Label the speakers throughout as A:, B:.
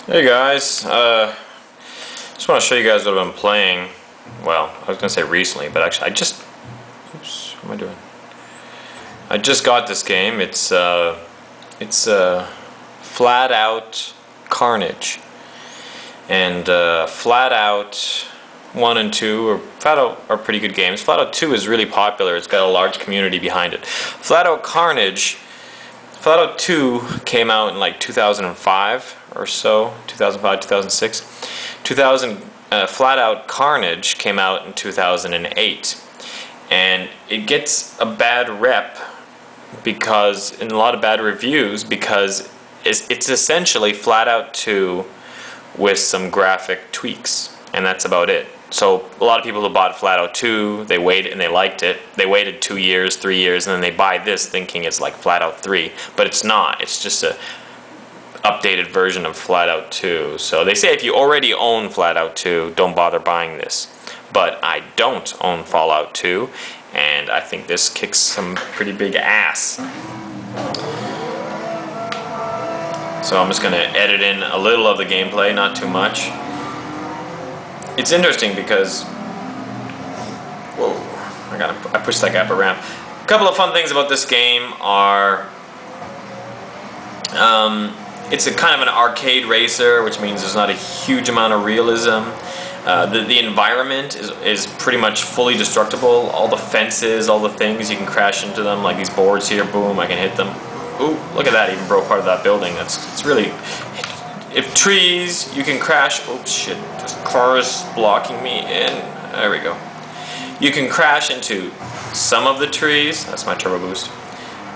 A: Hey guys, just want to show you guys what I've been playing. Well, I was gonna say recently, but actually oops, what am I doing? I just got this game. It's Flatout Carnage, and Flatout 1 and 2 are pretty good games. Flatout 2 is really popular. It's got a large community behind it. Flatout 2 came out in like 2005 or so, 2005, 2006. Flatout Carnage came out in 2008, and it gets a bad rep because, in a lot of bad reviews, because it's essentially Flatout 2 with some graphic tweaks, and that's about it. So a lot of people who bought Flatout 2, they waited and they liked it. They waited 2 years, 3 years, and then they buy this thinking it's like Flatout 3, but it's not. It's just a updated version of Flatout 2. So they say if you already own Flatout 2, don't bother buying this. But I don't own Fallout 2, and I think this kicks some pretty big ass. So I'm just going to edit in a little of the gameplay, not too much. It's interesting because, whoa, I pushed that guy up a ramp. A couple of fun things about this game are, it's a kind of an arcade racer, which means there's not a huge amount of realism. The environment is pretty much fully destructible. All the fences, all the things, you can crash into them, like these boards here, boom, I can hit them. Ooh, look at that, even broke part of that building. It's really... If trees, you can crash. Oh shit, this car is blocking me in. There we go. You can crash into some of the trees. That's my turbo boost.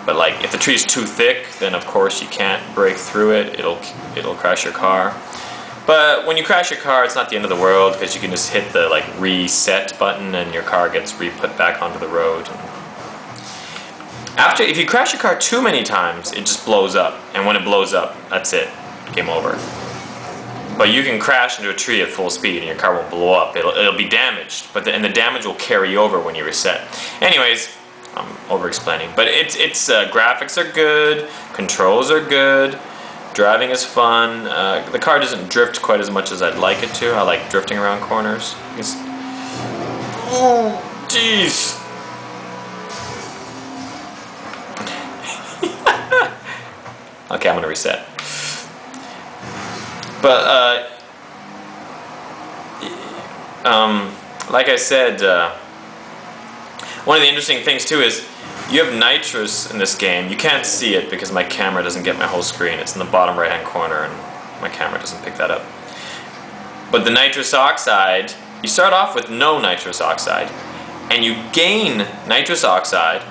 A: But like, if the tree is too thick, then of course you can't break through it. It'll crash your car. But when you crash your car, it's not the end of the world, because you can just hit the like reset button and your car gets re-put back onto the road. If you crash your car too many times, it just blows up. And when it blows up, that's it. Game over. But you can crash into a tree at full speed and your car won't blow up. It'll be damaged, and the damage will carry over when you reset. Anyways, I'm over-explaining, but graphics are good, controls are good, driving is fun. The car doesn't drift quite as much as I'd like it to. I like drifting around corners. Oh, jeez. Okay, I'm gonna reset. But, like I said, one of the interesting things too is you have nitrous in this game. You can't see it because my camera doesn't get my whole screen. It's in the bottom right hand corner and my camera doesn't pick that up. But the nitrous oxide, you start off with no nitrous oxide, and you gain nitrous oxide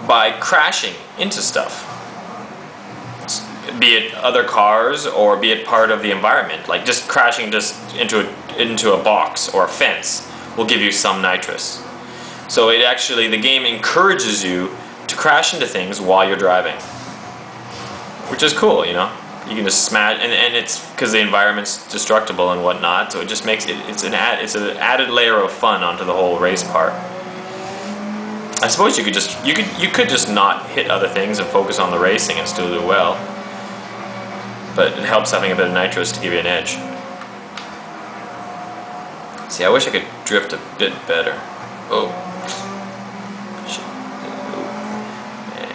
A: by crashing into stuff. Be it other cars or be it part of the environment, like just crashing into a box or a fence will give you some nitrous. So the game encourages you to crash into things while you're driving, which is cool, you know. You can just smash, and it's because the environment's destructible and whatnot, so it just makes it's an added layer of fun onto the whole race part. I suppose you could just not hit other things and focus on the racing and still do well. But it helps having a bit of nitrous to give you an edge. See, I wish I could drift a bit better. Oh. Shit.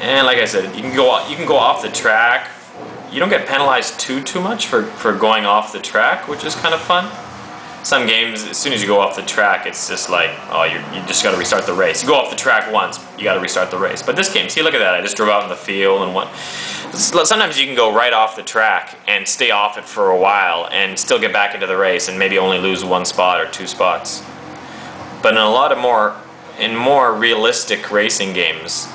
A: And like I said, you can go off the track. You don't get penalized too much for going off the track, which is kind of fun. Some games, as soon as you go off the track, it's just like, oh, you just got to restart the race. You go off the track once, you got to restart the race. But this game, see, look at that. I just drove out in the field and what. Sometimes you can go right off the track and stay off it for a while and still get back into the race and maybe only lose 1 spot or 2 spots. But in more realistic racing games,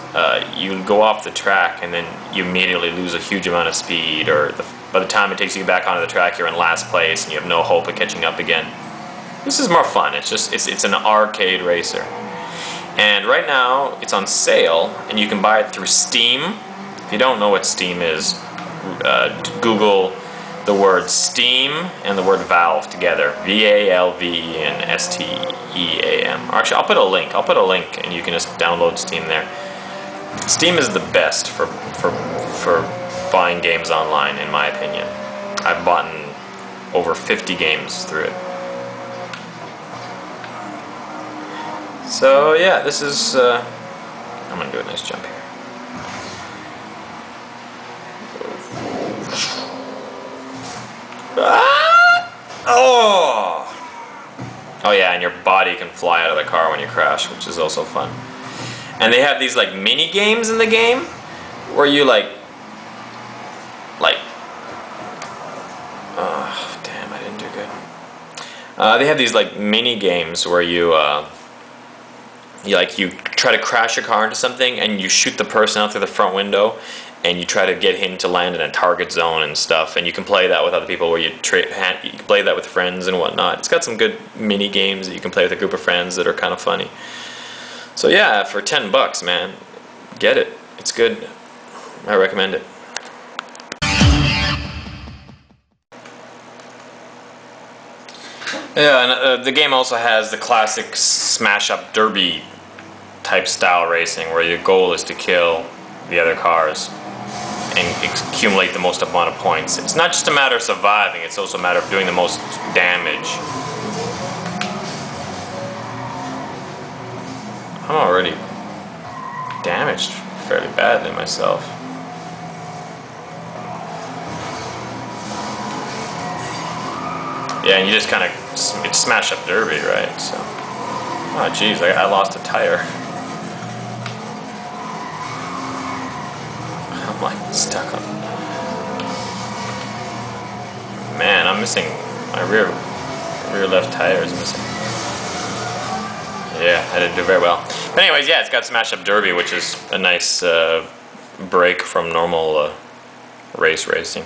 A: you go off the track and then you immediately lose a huge amount of speed, or by the time it takes you back onto the track, you're in last place and you have no hope of catching up again. This is more fun. It's an arcade racer. And right now it's on sale and you can buy it through Steam. If you don't know what Steam is, Google the word Steam and the word Valve together. V-A-L-V and S-T-E-A-M. Actually, I'll put a link and you can just download Steam there. Steam is the best for buying games online, in my opinion. I've bought over 50 games through it. So yeah, this is, I'm gonna do a nice jump here. Ah! Oh! Oh yeah, and your body can fly out of the car when you crash, which is also fun. And they have these like mini games in the game where you oh damn, I didn't do good. They have these like mini games where you try to crash your car into something and you shoot the person out through the front window and you try to get him to land in a target zone and stuff, and you can play that with other people where you can play that with friends and whatnot. It's got some good mini games that you can play with a group of friends that are kind of funny. So yeah, for $10, man, get it. It's good. I recommend it. Yeah, and the game also has the classic smash-up derby type style racing where your goal is to kill the other cars and accumulate the most amount of points. It's not just a matter of surviving, it's also a matter of doing the most damage. I'm already damaged fairly badly myself. Yeah, and you just kind of, it's smash up derby, right? So, oh geez, I lost a tire. I'm like stuck on. Man, I'm missing my rear left tire is missing. Yeah, I didn't do very well. But anyways, yeah, it's got smash up derby, which is a nice break from normal race racing.